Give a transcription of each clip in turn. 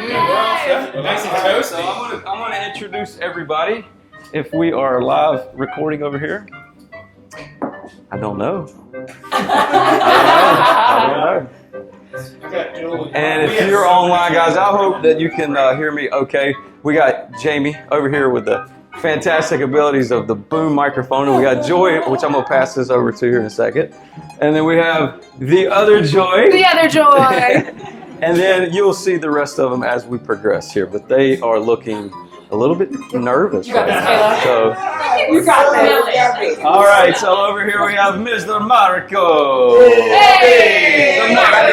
Nice and toasty. So I'm gonna introduce everybody. If we are live recording over here, I don't know. I don't know. And if you're online, guys, I hope that you can hear me okay. We got Jamie over here with the fantastic abilities of the boom microphone, and we got Joy, which I'm gonna pass this over to here in a second. And then we have the other Joy. The other Joy. And then you'll see the rest of them as we progress here, but they are looking a little bit nervous. You got this, Kayla. So, You got this. all right, so over here we have Mr. Marco. Hey! Mr. Marco.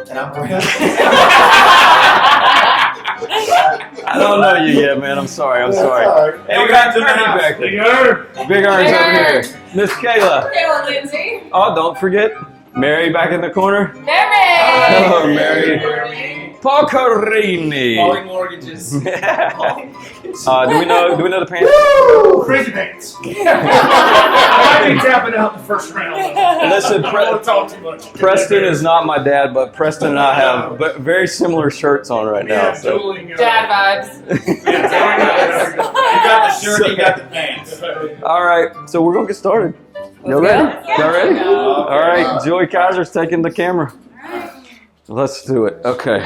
And I'm Brandon. I don't know you yet, man. I'm sorry. And we got Ernie back there. Big Ern's over here. Miss Kayla. Kayla Lindsay. Oh, don't forget Mary back in the corner. Mary. Hello, Mary. Paul Carini. Falling mortgages. Do we know the pants? Woo! Crazy pants. I might be tapping out the first round. Listen, I don't want to talk too much. Preston is not my dad, but Preston and I have very similar shirts on right now. Yeah, So. totally. Dad vibes. You got the shirt, you got the pants. All right, so we're gonna get started. Y'all ready? Y'all ready? All right, Joey Kaiser's taking the camera. Let's do it. Okay.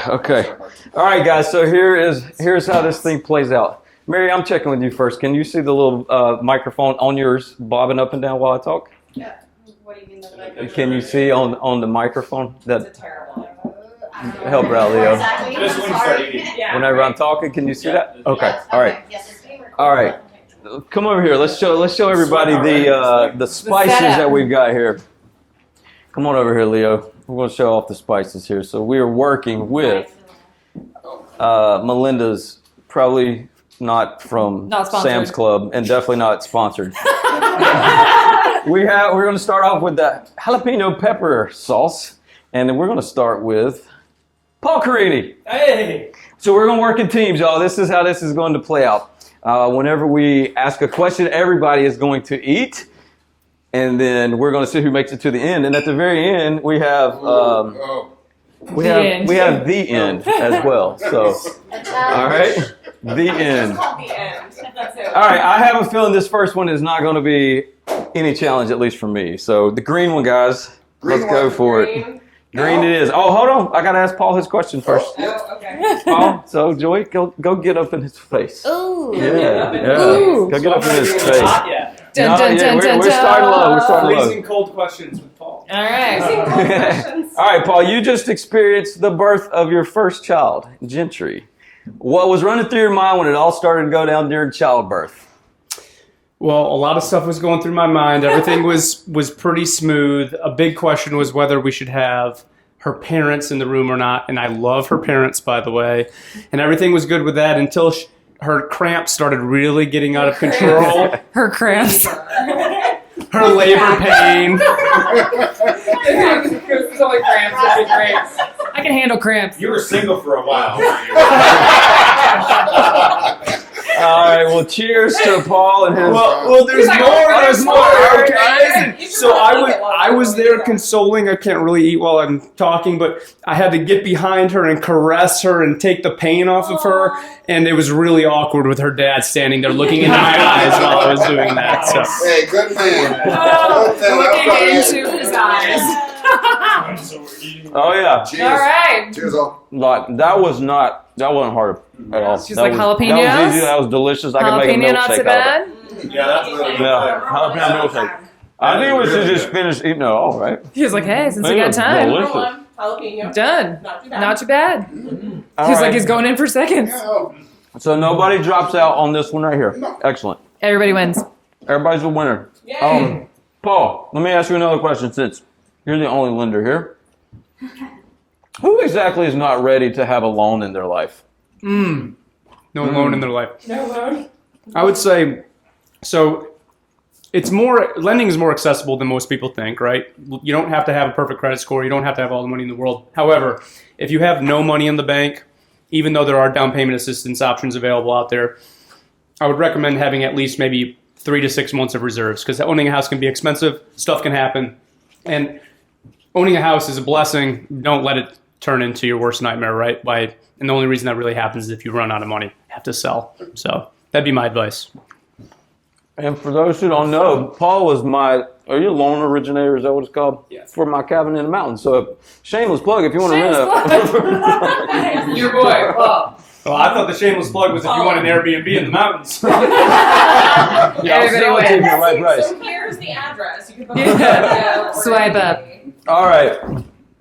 All right, guys. So here's how this thing plays out. Mary, I'm checking with you first. Can you see the little microphone on yours bobbing up and down while I talk? Yeah. What do you mean? Can you see on the microphone that? It's a terrible. Help her out, Leo. This one's starting. Whenever I'm talking, can you see that? Okay. All right. All right. Come over here. Let's show everybody the spices that we've got here. Come on over here, Leo. We're going to show off the spices here. So we are working with Melinda's, probably not from Sam's Club, and definitely not sponsored. We're going to start off with the jalapeno pepper sauce, and then we're going to start with Paul Carini. Hey! So we're going to work in teams, y'all. This is how this is going to play out. Whenever we ask a question, everybody is going to eat. And then we're going to see who makes it to the end. And at the very end, we have the end as well. So, all right, the end. It's called the end. That's it. All right, I have a feeling this first one is not going to be any challenge, at least for me. So the green one, guys, let's go for it. Green it is. Oh, hold on. I got to ask Paul his question first. Oh, okay. Paul, so Joy, go get up in his face. Ooh. Yeah. Ooh. Go get up in his face. Dun, dun, dun, dun, We're starting low. We're starting low. Freezing cold questions with Paul. All right. All right, Paul, you just experienced the birth of your first child, Gentry. What was running through your mind when it all started to go down during childbirth? Well, a lot of stuff was going through my mind. Everything was pretty smooth. A big question was whether we should have her parents in the room or not. And I love her parents, by the way. And everything was good with that until her cramps started really getting out of control. Her cramps. Her labor pain. It's only cramps. It'd be great. I can handle cramps. You were single for a while. All right, well, cheers to Paul and his... Well, there's more. There's more. Okay. You So I was there consoling. I can't really eat while I'm talking, but I had to get behind her and caress her and take the pain off of her. And it was really awkward with her dad standing there looking into my eyes while I was doing that. So. Hey, good man. Looking into his eyes. Oh, yeah. Cheers. All right. Cheers, all. That wasn't hard at all. She's That like, was, jalapenos? That was easy. That was delicious. I could make a Jalapeno not so milkshake out bad. of it. Yeah, that's really good. Yeah, jalapeno milkshake. I think we should just finish eating it all, right? He was like, hey, since we It got was time. delicious. Jalapeno. Done. Not too bad. Not too bad. All He's right. like, he's going in for seconds. So nobody drops out on this one right here. Excellent. Everybody wins. Everybody's a winner. Yay. Paul, let me ask you another question since you're the only lender here. Who exactly is not ready to have a loan in their life? No loan in their life. No loan. I would say, so lending is more accessible than most people think, right? You don't have to have a perfect credit score. You don't have to have all the money in the world. However, if you have no money in the bank, even though there are down payment assistance options available out there, I would recommend having at least maybe 3 to 6 months of reserves, because owning a house can be expensive. Stuff can happen. And owning a house is a blessing. Don't let it turn into your worst nightmare, right? And the only reason that really happens is if you run out of money, you have to sell. So that'd be my advice. And for those who don't know, Paul was are you a loan originator? Is that what it's called? Yes. For my cabin in the mountains. So shameless plug if you want to rent Your boy, Paul. Well, I thought the shameless plug was if you want an Airbnb in the mountains. Everybody I'll wins. take the right price. So here's the address. You can book Yeah. Swipe up. All right.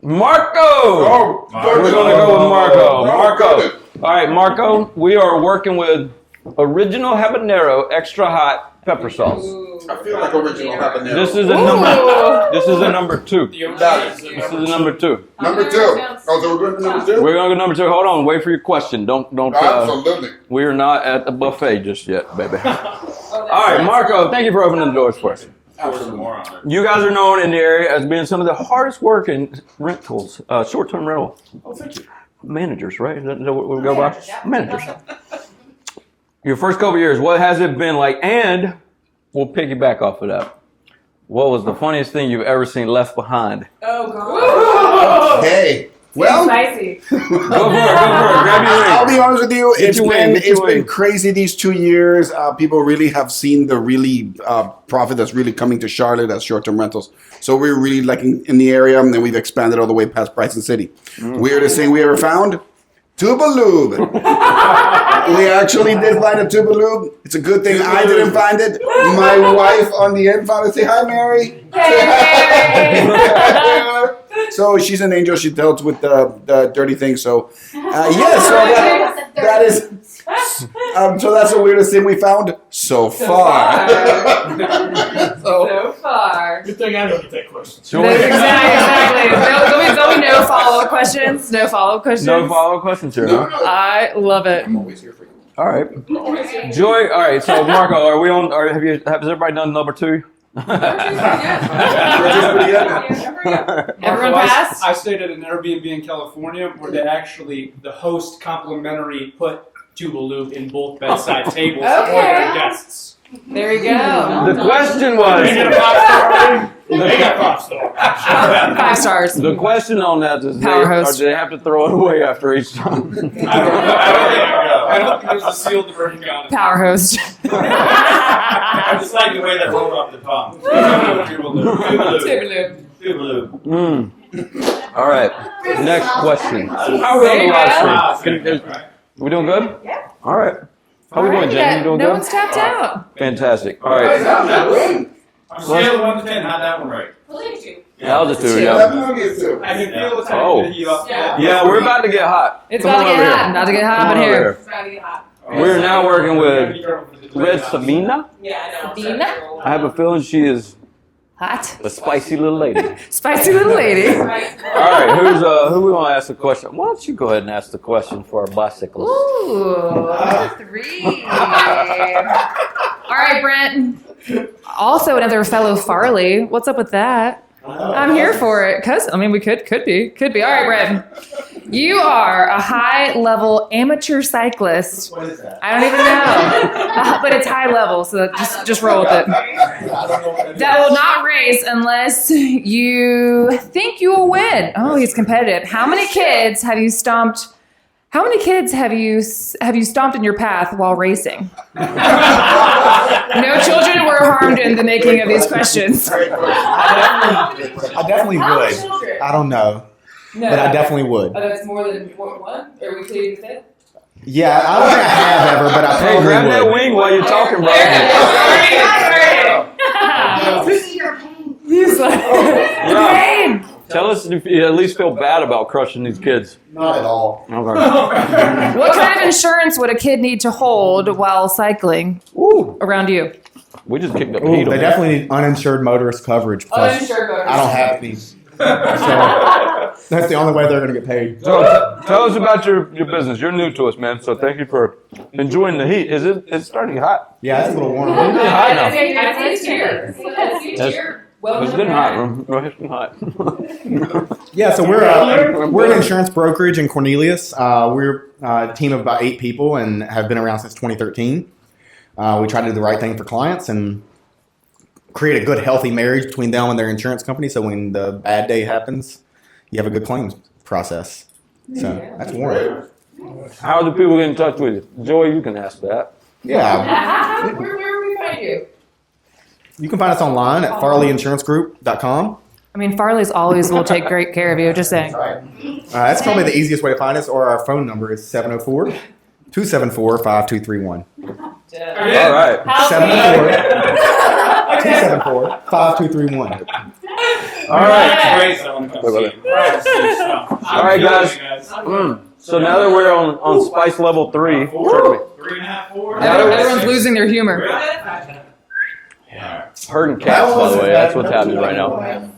Marco! Oh, We're going to go with Marco. Marco. All right, Marco, we are working with original habanero extra hot pepper sauce. I feel like original habanero. This is a number 2. That is This is a number 2. number 2. Oh, so we're going to number 2? We're going to go number 2. Hold on, wait for your question. Don't. Absolutely. We are not at the buffet just yet, baby. All right, Marco, thank you for opening the doors for us. Absolutely. You guys are known in the area as being some of the hardest working rentals, short-term rental managers, right? Is that what we go by? Managers. Your first couple of years, what has it been like? And we'll piggyback off of that. What was the funniest thing you've ever seen left behind? Oh, God. Hey. Well, Spicy. Go for it. Grab your ring. I'll be honest with you. Get your wing, get your It's been wing. crazy these 2 years. People really have seen the really profit that's really coming to Charlotte as short-term rentals. So we're really like in the area, and then we've expanded all the way past Bryson City. Weirdest thing we ever found? Tubalube. We actually did find a Tubalube. It's a good thing I didn't find it. My wife on the end found it. Say hi, Mary. So she's an angel. She dealt with the dirty things. So that is. So that's the weirdest thing we found so far. So far. Good thing I don't get that question. Exactly. No, no follow-up questions. No follow-up questions. No follow-up questions here. No, Huh? no. I love it. I'm always here for you. All right. Joy. All right. So Marco, are we on? Has everybody done number 2? Everyone passed? I stayed at an Airbnb in California where the host complimentary put Tubalube in both bedside tables for their guests. There you go. The question was. They get a 5-star rating? They got 5 stars. 5 stars. The question on that is, Power host. do they have to throw it away after each time? I don't think there's a sealed version on it. Power host. I just like the way that rolled off the tongue. All right. Next question. How are we on the live stream? We doing good? Yeah. All right. How we doing, Jamie? You doing No good? one's tapped out. Fantastic. All right. On a scale of 1 to 10, how'd that one rate? I'll just do it. Yeah. I'll get to. I can feel the Oh. time heat up. Yeah, we're about to get hot. It's Come about to on get over hot. here. About to get hot Come up on in over here. We're now working with Red Sabina. Dina? I have a feeling she is Hot. a spicy little lady. Spicy little lady. All right, who we want to ask the question? Why don't you go ahead and ask the question for our bicyclists? Ooh, 3. All right, Brent. Also another fellow Farley. What's up with that? I'm here for it. We could be. All right, Brent. You are a high-level amateur cyclist. What is that? I don't even know, but it's high level, so just roll with it. That will not race unless you think you will win. Oh, he's competitive. How many kids have you stomped? How many kids have you stomped in your path while racing? No children were harmed in the making of these questions. I definitely would. I don't know, No, but I definitely would. that's more than one. Are we pleading the fifth? Yeah, I don't think I have ever, but I Hey, probably grab that would. wing while you're talking, bro. He's like, Yeah. pain. Tell us if you at least feel bad about crushing these kids. Not at all. Okay. What kind of insurance would a kid need to hold while cycling Ooh, around you? we just kicked up the Ooh, heat they on that. definitely need uninsured motorist coverage. Because Uninsured motorist. I don't have these. So that's the only way they're going to get paid. So, tell us about your business. You're new to us, man. So thank you for enjoying the heat. It's starting hot. Yeah, it's a little warm. It's getting hot now. It's here. It's getting hot. Bro. It's getting hot. Yeah, so we're an insurance brokerage in Cornelius. We're a team of about 8 people and have been around since 2013. We try to do the right thing for clients and create a good, healthy marriage between them and their insurance company. So when the bad day happens, you have a good claim process. So that's Warren. How do people get in touch with you? Joey, you can ask that. Yeah. Where will we find you? You can find us online at farleyinsuranceGroup.com. I mean, Farley's always will take great care of you. Just saying. That's probably the easiest way to find us, or our phone number is 704-274-5231. All right. 704-274-5231. All right. Great zone. All right, guys. So now that we're on spice level 3, 3.5, 4. Everyone's losing their humor. herding cats, by the way. That's what's happening right now.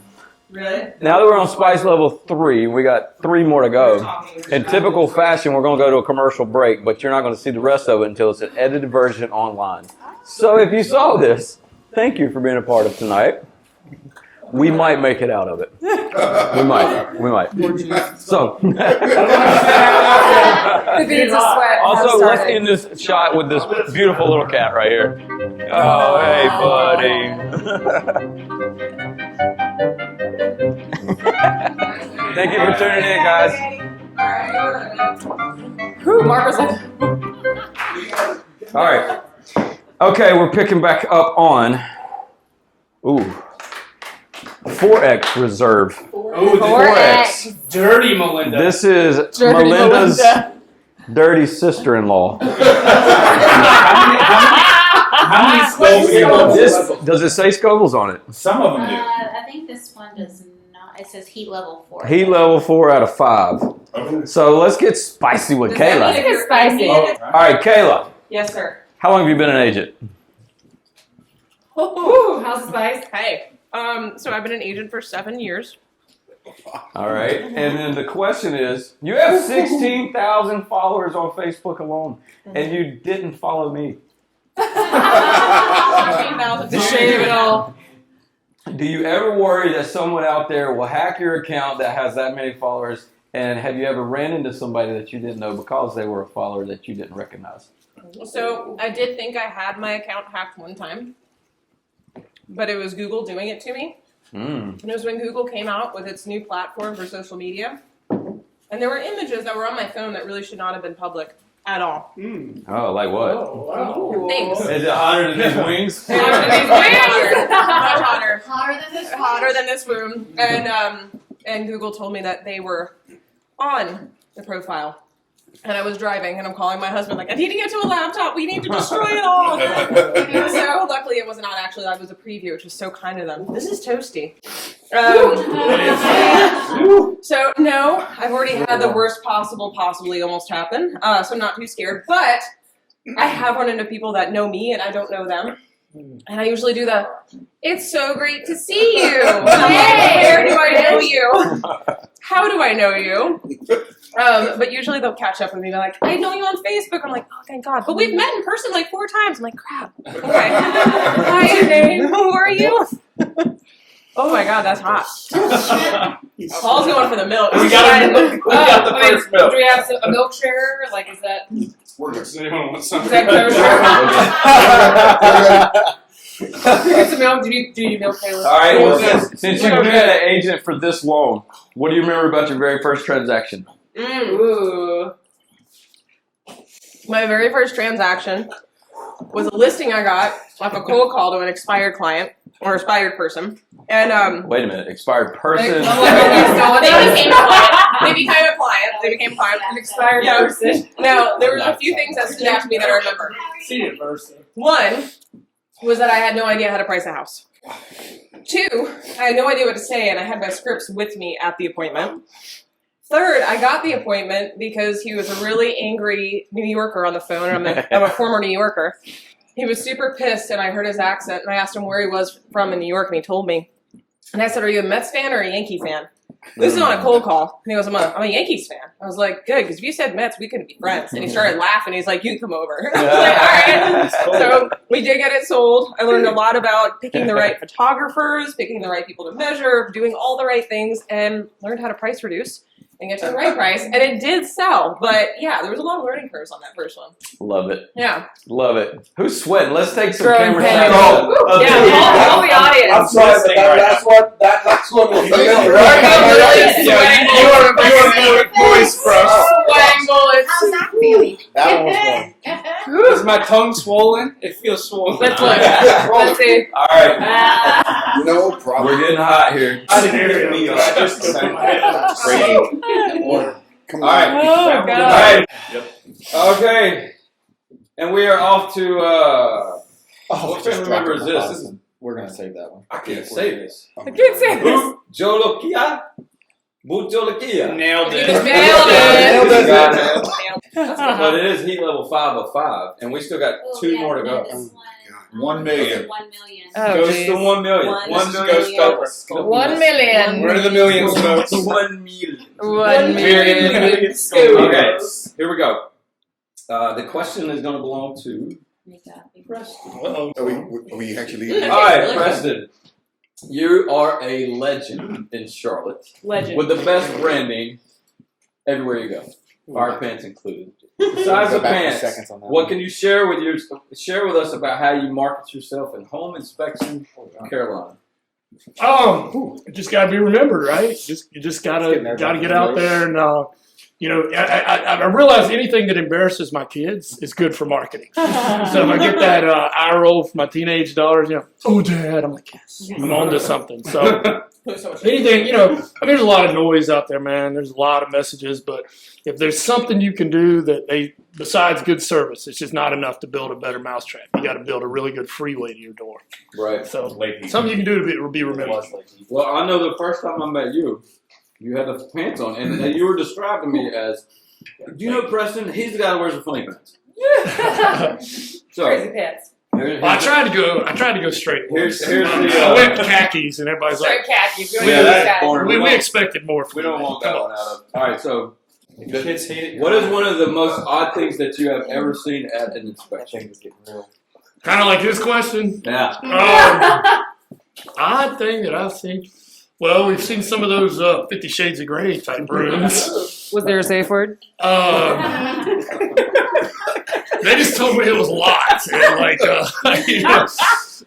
Really? Now that we're on spice level 3, we got 3 more to go. In typical fashion, we're going to go to a commercial break, but you're not going to see the rest of it until it's an edited version online. So if you saw this, thank you for being a part of tonight. We might make it out of it. We might. So, also, let's end this shot with this beautiful little cat right here. Oh, hey, buddy. Thank you for tuning in, guys. Mark was like, All right. Okay, we're picking back up on 4X Reserve. Oh, 4X. dirty Melinda. This is Dirty Melinda's Melinda. dirty sister-in-law. How many skulls do you have? Does it say Scovilles on it? Some of them do. I think this one does not. It says heat level 4. Heat level 4 out of 5. So let's get spicy with Kayla. It's spicy. All right, Kayla. Yes, sir. How long have you been an agent? Ooh, how's the spice? Hey, so I've been an agent for 7 years. All right. And then the question is, you have 16,000 followers on Facebook alone, and you didn't follow me. 16,000 The shame of it all. Do you ever worry that someone out there will hack your account that has that many followers? And have you ever ran into somebody that you didn't know because they were a follower that you didn't recognize? So I did think I had my account hacked one time, but it was Google doing it to me. And it was when Google came out with its new platform for social media. And there were images that were on my phone that really should not have been public at all. Oh, like what? Thanks. Is it hotter than these wings? Much hotter. Hotter than this room. And Google told me that they were on the profile. And I was driving, and I'm calling my husband, like, I need to get to a laptop. We need to destroy it all. So luckily it was not actually, that was a preview, which was so kind of them. This is toasty. So no, I've already had the worst possibly almost happen. So I'm not too scared. But I have run into people that know me, and I don't know them. And I usually do the, it's so great to see you. And I'm like, where do I know you? How do I know you? But usually they'll catch up with me. They're like, I know you on Facebook. I'm like, oh, thank God. But we've met in person like 4 times. I'm like, crap. Okay. Hi, who are you? Oh my God, that's hot. Paul's going for the milk. We got the first milk. Do we have a milk sharer? Like, is that Anyone want is something? that kosher? Get some milk. Do you need milk, Taylor? All right, well, since you've been an agent for this long, what do you remember about your very first transaction? Ooh. My very first transaction was a listing I got off a cold call to an expired client or expired person. And Wait a minute, expired person. they became a client. They became a client. An expired person. Now, there were a few things that stood out to me that I remember. See it first. One was that I had no idea how to price a house. 2, I had no idea what to say, and I had my scripts with me at the appointment. 3rd, I got the appointment because he was a really angry New Yorker on the phone. I'm a former New Yorker. He was super pissed, and I heard his accent, and I asked him where he was from in New York, and he told me. And I said, are you a Mets fan or a Yankee fan? This is on a cold call. And he goes, I'm a Yankees fan. I was like, good, because if you said Mets, we couldn't be friends. And he started laughing. He's like, you come over. I was like, all right. So we did get it sold. I learned a lot about picking the right photographers, picking the right people to measure, doing all the right things, and learned how to price reduce. and get to the right price. And it did sell, but yeah, there was a lot of learning curves on that first one. Love it. Yeah. Love it. Who's sweating? Let's take some Throwing camera pennies. shots. Woo. Yeah, all the audience. I'm sorry, but that last one was familiar, right? You are voice, bro. Sweating bullets. How's that feeling? That one was Is my tongue swollen? It feels swollen. Let's look. Let's see. All right. one. No problem. We're getting hot here. Come All on. right. Oh, All God. right. Okay. And we are off to, what family member is this? This is, We're gonna save that one. I can't say this. I can't say this. Jolokia? Bujolokia. Nailed You it. just nailed it. Got it. Nailed But it is heat level 5 of 5, and we still got Oh, 2 yeah, more to no, go. this 1 million. 1 million. Oh, Goes geez. to 1 million. 1 million scopers. 1 million. Where are the millions, folks? 1 million. 1 million. Okay, here we go. The question is going to belong to Preston. Are we actually? All right, Preston. You are a legend in Charlotte Legend. with the best branding everywhere you go. Fire pants included. Besides the Go back for pants, seconds on that what one. can you share with us about how you market yourself in home inspection, Carolina? It just got to be remembered, right? You just gotta get out there and I realize anything that embarrasses my kids is good for marketing. So if I get that eye roll from my teenage daughters, oh Dad, I'm like, yes, I'm on to something. So anything, there's a lot of noise out there, man. There's a lot of messages, but if there's something you can do besides good service, it's just not enough to build a better mousetrap. You got to build a really good freeway to your door. Right. So something you can do to be remembered. Well, I know the first time I met you, you had the pants on, and you were describing me as, do you know Preston? He's the guy that wears the funny pants. So, Crazy pants. I tried to go straight. Here's I the. went khakis, and everybody's like, Straight khakis. You Yeah, that's want boring. we expected more from We don't you. want that one out of. All right, so The kids hate it. what is one of the most odd things that you have ever seen at an inspection? Kind of like this question. Yeah. Odd thing that I've seen. Well, we've seen some of those 50 Shades of Grey type rooms. Was there a safe word? They just told me it was lots. And like, the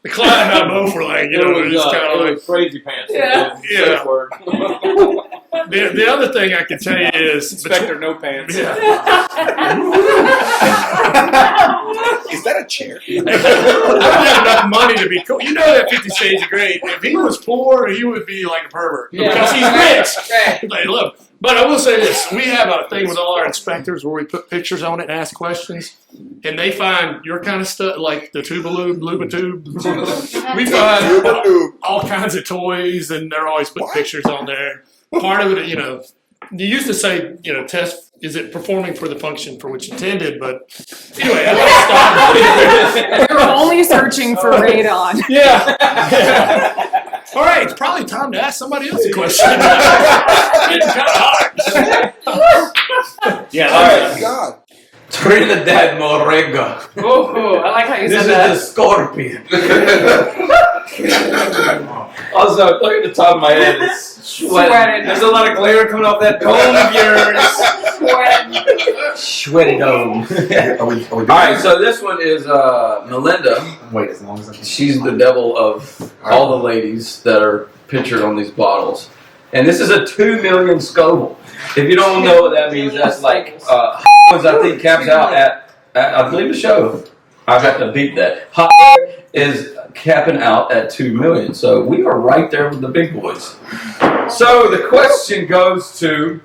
client and I both were like, just kind of like. crazy pants. Yeah. Yeah. Safe word. The other thing I can tell you is. Inspector No Pants. Yeah. Is that a chair? I don't have enough money to be cool. You know that 50 Shades of Grey. If he was poor, he would be like a pervert. Yeah. Because he's rich. Right. Like, look. But I will say this. We have a thing with all our inspectors where we put pictures on it and ask questions. And they find your kind of stuff, like the Tubaloo, Lubatube. We find all kinds of toys, and they're always putting pictures on there. Part of it, you used to say, test, is it performing for the function for which intended? But anyway, I We were only searching for radon. Yeah. All right, it's probably time to ask somebody else a question. It's kind of hot. Yeah. All right. God. Trinidad Morenga. Oh, I like how you This said is that. the scorpion. Also, look at the top of my head. It's Sweating. There's a lot of glare coming off that dome of yours. Sweaty dome. Are we All right, so this one is Melinda. Wait as long as I can. She's the devil of all the ladies that are pictured on these bottles. And this is a 2 million Scoville. If you don't know what that means, that's like, I think caps out at I believe the show. I have to beat that. Hot is capping out at 2 million. So we are right there with the big boys. So the question goes to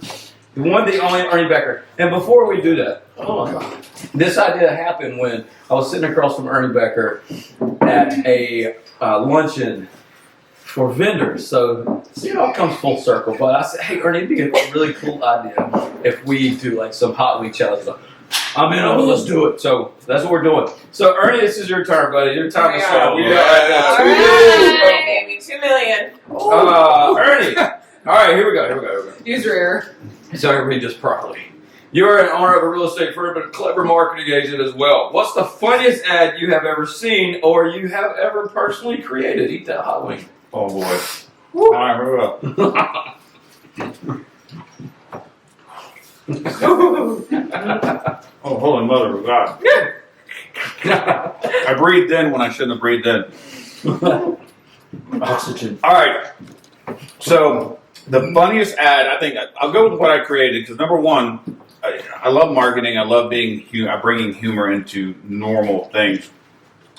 the one, the only Ernie Becker. And before we do that, this idea happened when I was sitting across from Ernie Becker at a luncheon for vendors. So it all comes full circle. But I said, hey, Ernie, it'd be a really cool idea if we do like some Hot Week challenge. I'm in on it, let's do it. So that's what we're doing. So Ernie, this is your turn, buddy. Your time to start. We got All right, baby, 2 million. Ernie. All right, here we go. Use rare. So I read this properly. You are an owner of a real estate firm, but a clever marketing agent as well. What's the funniest ad you have ever seen or you have ever personally created? Eat that hot wing. Oh boy. All right, here we go. Oh, holy mother of God. I breathed in when I shouldn't have breathed in. Oxygen. All right. So the funniest ad, I think I'll go with what I created because number one, I love marketing. I love bringing humor into normal things,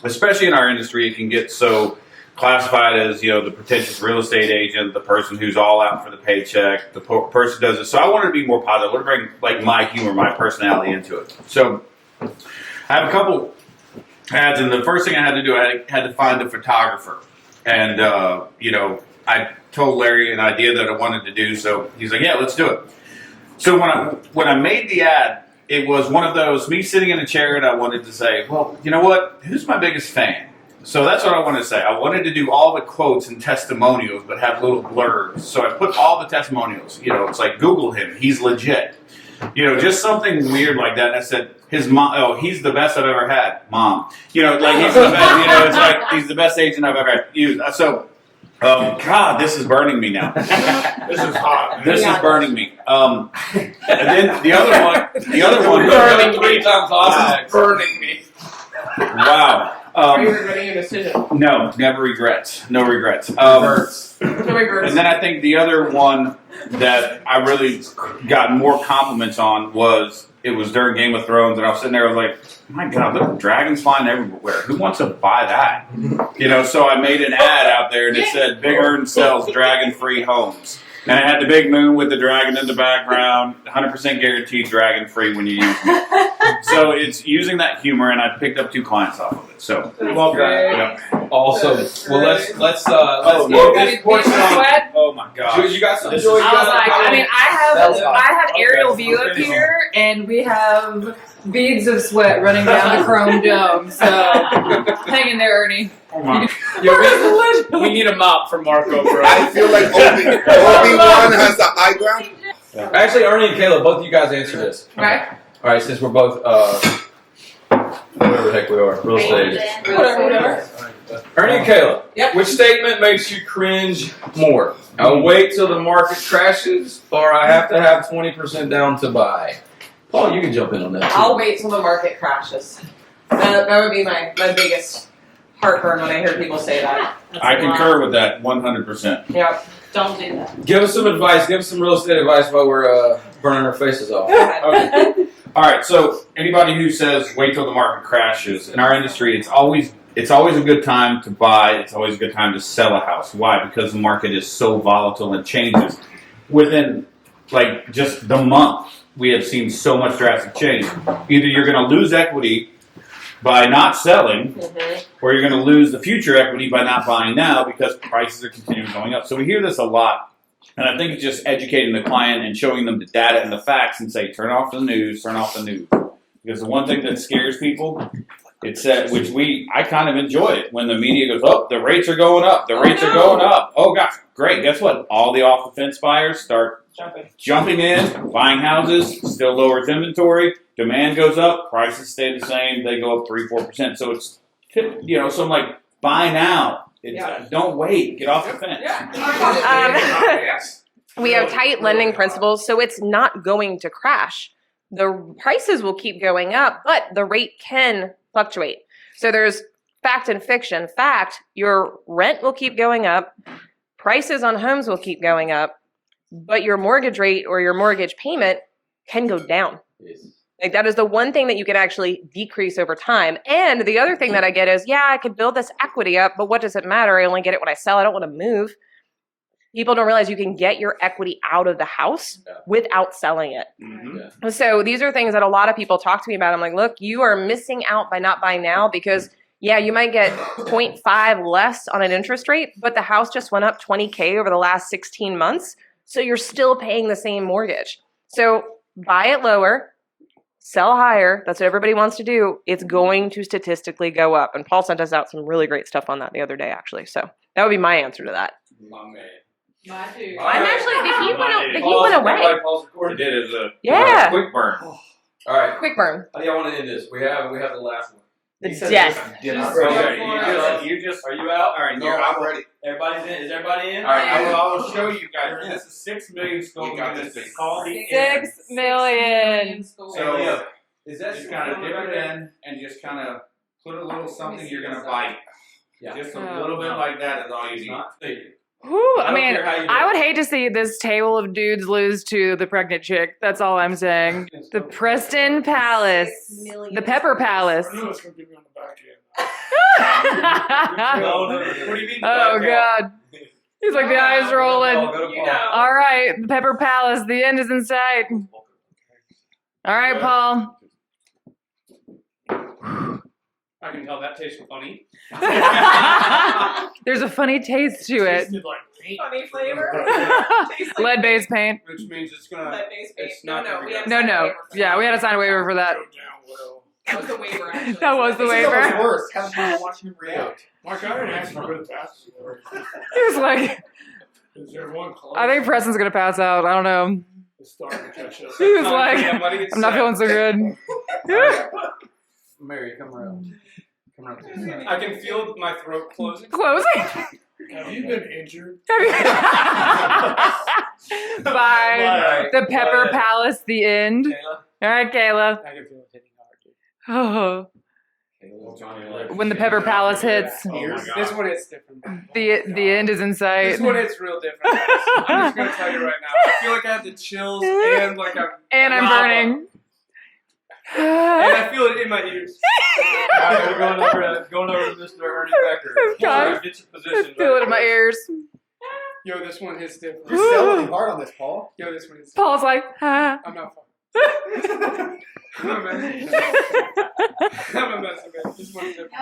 especially in our industry. It can get so classified as the pretentious real estate agent, the person who's all out for the paycheck, the person does it. So I wanted to be more positive. I want to bring like my humor, my personality into it. So I have a couple ads, and the first thing I had to do, I had to find a photographer, and I told Larry an idea that I wanted to do. So he's like, "Yeah, let's do it." So when I made the ad, it was one of those me sitting in a chair, and I wanted to say, "Well, you know what? Who's my biggest fan?" So that's what I wanted to say. I wanted to do all the quotes and testimonials, but have little blurbs. So I put all the testimonials. It's like Google him. He's legit. Just something weird like that. And I said, his mom. Oh, he's the best I've ever had, Mom. He's the best. It's like he's the best agent I've ever used. So, God, this is burning me now. This is hot. This is burning me. And then the other one, Burning 3 times awesome. Burning me. Wow. Are you regretting your decision? No, never regrets. No regrets. No regrets. And then I think the other one that I really got more compliments on was during Game of Thrones, and I was sitting there, I was like, my God, look at dragons flying everywhere. Who wants to buy that? So I made an ad out there, and it said, Big Earn sells dragon-free homes. And it had the big moon with the dragon in the background, 100% guaranteed dragon-free when you use it. So it's using that humor, and I picked up 2 clients off of it. So, Love that. yep. Awesome. Well, let's get this portion on. Sweat. Oh my God. You got some This joy. is- You I was got like, some I mean, power. I have aerial view up here, and we have beads of sweat running down the chrome dome. So hang in there, Ernie. Oh my. We need a mop for Marco, bro. I feel like Obi-Wan has the high ground. Actually, Ernie and Caleb, both of you guys answer this. Okay. All right, since we're both whatever the heck we are, real estate agents. Whatever. Ernie and Caleb, Yep. which statement makes you cringe more? I'll wait till the market crashes, or I have to have 20% down to buy. Paul, you can jump in on that. Too. I'll wait till the market crashes. That would be my biggest heartburn when I hear people say that. I concur with that 100%. Yep. Don't do that. Give us some advice. Give us some real estate advice while we're burning our faces off. Go ahead. Okay. All right. So anybody who says wait till the market crashes in our industry, it's always a good time to buy. It's always a good time to sell a house. Why? Because the market is so volatile and changes within like just the month. We have seen so much drastic change. Either you're going to lose equity by not selling, or you're going to lose the future equity by not buying now because prices are continuing going up. So we hear this a lot, and I think it's just educating the client and showing them the data and the facts and say, turn off the news. Because the one thing that scares people, it's I kind of enjoy it when the media goes, oh, the rates are going up. Oh, gosh, great. Guess what? All the off-the-fence buyers start jumping in, buying houses, still lowers inventory, demand goes up, prices stay the same, they go up 3-4%. So it's, so I'm like, buy now. Don't wait. Get off the fence. We have tight lending principles, so it's not going to crash. The prices will keep going up, but the rate can fluctuate. So there's fact and fiction. Fact, your rent will keep going up, prices on homes will keep going up, but your mortgage rate or your mortgage payment can go down. Like that is the one thing that you can actually decrease over time. And the other thing that I get is, I could build this equity up, but what does it matter? I only get it when I sell. I don't want to move. People don't realize you can get your equity out of the house without selling it. Mm-hmm. So these are things that a lot of people talk to me about. I'm like, look, you are missing out by not buying now because you might get 0.5 less on an interest rate, but the house just went up $20K over the last 16 months. So you're still paying the same mortgage. So buy it lower, sell higher. That's what everybody wants to do. It's going to statistically go up. And Paul sent us out some really great stuff on that the other day, actually. So that would be my answer to that. My man. Mine too. I'm actually, the heat went away. It did as a Yeah. quick burn. All right. Quick burn. How do y'all want to end this? We have the last one. The He said death. just dinner. Just Okay, go for you just. Are you out? All right, No, you're I'm out. ready. Everybody's in. Is everybody in? All right, I will show you guys. This is 6 million scope You got units. this It's thing. called the 6 million. So Is that just kind of dip it in and just kind of put a little something you're gonna bite. Yeah. Just a Oh. little bit like that is all you need. Whew, I I don't mean, care how you do I it. would hate to see this table of dudes lose to the pregnant chick. That's all I'm saying. The Preston Palace. 6 million. The Pepper Palace. I knew it's going to be on the back end. No. What do you mean? Oh, God. He's like, the eyes rolling. Go to You Paul. know. All right, the Pepper Palace. The end is in sight. All right, Paul. I can tell that tastes funny. There's a funny taste to it. Tasted like paint. Funny flavor. Tastes like Lead-based paint. Which means it's gonna. lead-based paint. It's not gonna we be had to No, sign a no. waiver for Yeah, we had to sign a waiver for that. Go down well. That was the waiver, actually. That was the This is almost waiver. worse. Having people watching him react. Mark, I didn't ask you for the passes. He was like, Is there one close? I think Preston's going to pass out. I don't know. It's starting to catch up. He was I'm like, letting it I'm not set. feeling so good. Mary, come around. Come around. I can feel my throat closing. Closing. Have you been injured? By Bye. the Pepper Bye. Palace, the end. Kayla? All right, Kayla. I can feel it hitting hard. Dude. Oh, when the Pepper Palace hits, Oh my God. This one hits different. the end is in sight. This one hits real different. I'm just gonna tell you right now. I feel like I have the chills and like I'm And I'm lava. burning. And I feel it in my ears. Alright, we're going over to Mr. Ernie Becker. God. Get your I position. feel it in my ears. Yo, this one hits different. You're selling hard on this, Paul. Yo, this one hits different. Paul's like, ah. I'm not fun. I'm a mess. I'm a mess, man. This one's different.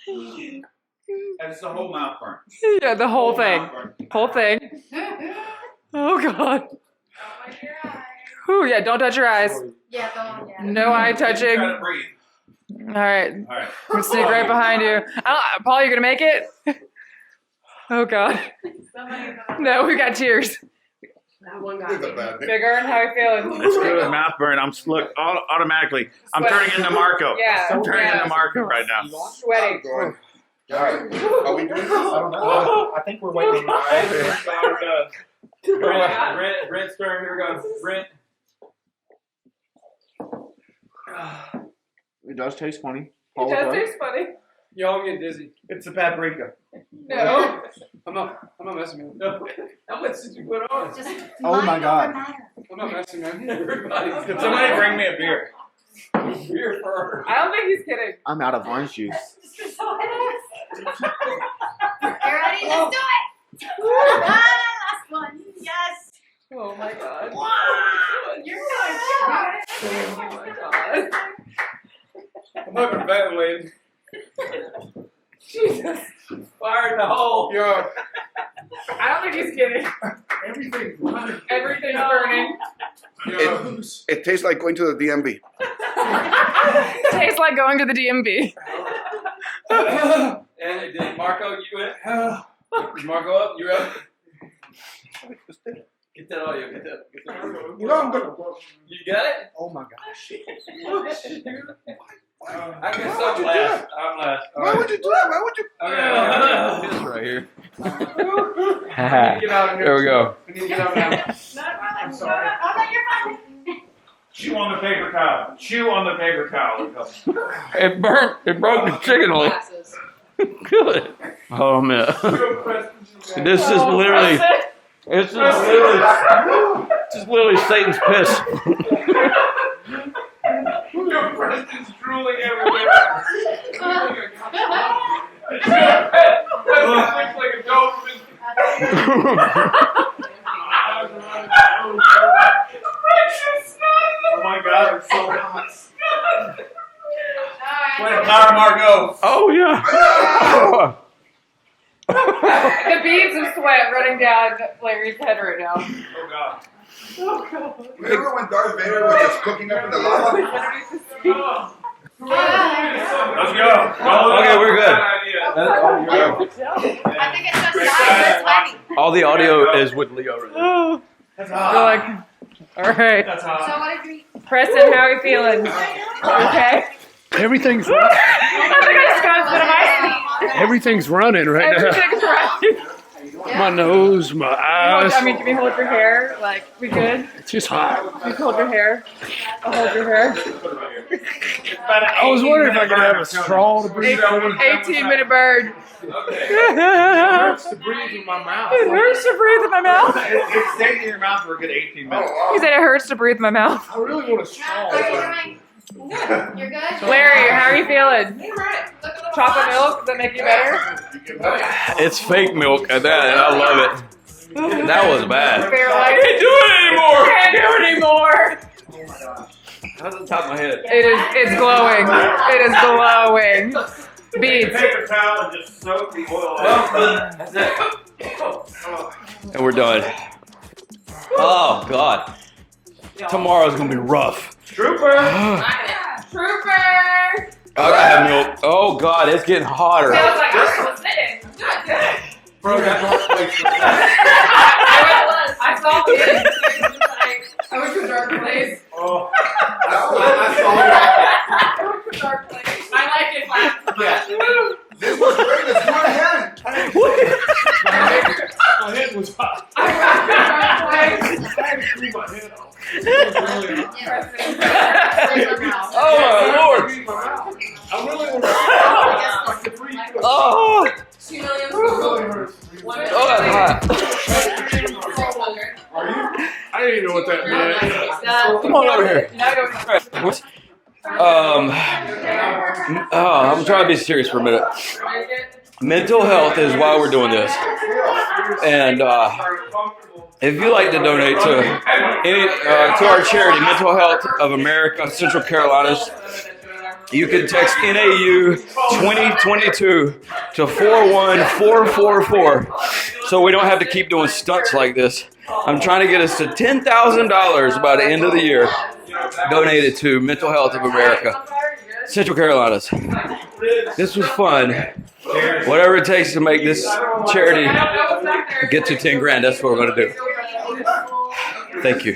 And it's the whole mouth burn. Yeah, the whole thing. Mouth burn. Whole thing. Oh, God. Whew, yeah, don't touch your eyes. Yeah, don't. Yeah. No eye touching. Try to breathe. All right. All right. I'm sneak right behind you. Paul, you gonna make it? Oh God. No, we got tears. That one got This is a me. bad thing. Big Earn, how you feeling? Let's go to the mouth burn. Automatically. I'm turning into Marco. Yeah. I'm turning yeah. into Marco right now. Sweating. All right. Are we doing this? I don't know. I think we're waiting. Brent's turn. Here we go. Brent. It does taste funny. It does taste funny. Yo, I'm getting dizzy. It's a paprika. No. I'm not messing, man. No. How much did you put on? Just Oh my God. I'm not messing, man. Everybody's Could somebody bring me a beer? beer for I don't think he's kidding. I'm out of orange juice. You ready? Let's do it! Last one. Yes. Oh my God. You're going Oh my God. I'm hyperventilating. Jesus. fire in the hole. Yo, I don't think he's kidding. Everything's running. Everything's burning. yo. It tastes like going to the DMV. Tastes like going to the DMV. And then Marco, you in? Is Marco up? You're up? Get that audio. Get that. You know I'm gonna. You got it? Oh my gosh. I guess I'm last. I'm last. Why would you do that? Why would you? Okay, this right here. Get out of here. There we go. We need to get out now. I'm sorry. Oh, no, you're fine. Chew on the paper towel. Chew on the paper towel. It burnt. It broke the chicken leg. Glasses. Good. Oh man. This is literally. It's just literally Satan's piss. Yo, Preston's drooling everywhere. Preston looks like a Doberman. Oh my God, it's so hot. All Way right. to power, Marco. Oh yeah. The beads of sweat running down Larry's head right now. Oh God. Remember when Darth Vader was just cooking up in the lava? Let's go. Okay, we're good. I think it's just not. It's heavy. All the audio is with Leo right now. You're like, All right. So what did we? Preston, how are you feeling? Okay. Everything's I think I just got a bit of ice. everything's running right now. Everything's right. My nose, my eyes. I mean, can we hold your hair? Like, we good? It's just hot. You can hold your hair. I'll hold your hair. I was wondering if I could have a straw to breathe. 18-minute bird. It hurts to breathe in my mouth. It hurts to breathe in my mouth. It stayed in your mouth for a good 18 minutes. He said it hurts to breathe in my mouth. I really want a straw. How are you doing? You're good? Larry, how are you feeling? Chocolate milk? Does that make you better? It's fake milk at that, and I love it. That was bad. Fair I life. can't do it anymore. Can't do it anymore. How's the top of my head? It's glowing. It is glowing. Beads. Paper towel and just soak the oil And we're done. Oh God. Tomorrow's gonna be rough. Trooper! Trooper! I gotta have milk. Oh God, it's getting hotter. I was like, I'm sitting. Good. Bro, that's hard place. I saw the end. I went to a dark place. Oh. I went to a dark place. I like it flat. This was great. Let's do it again. My head was hot. I went to a dark place. I had to clean my head off. Oh my Lord. I really want to Oh. 2 million. Oh, that's hot. I didn't even know what that meant. Come on over here. I'm trying to be serious for a minute. Mental health is why we're doing this. And if you'd like to donate to our charity, Mental Health of America, Central Carolinas, you can text NAU 2022 to 41444 so we don't have to keep doing stunts like this. I'm trying to get us to $10,000 by the end of the year donated to Mental Health of America, Central Carolinas. This was fun. Whatever it takes to make this charity get to 10 grand, that's what we're going to do. Thank you.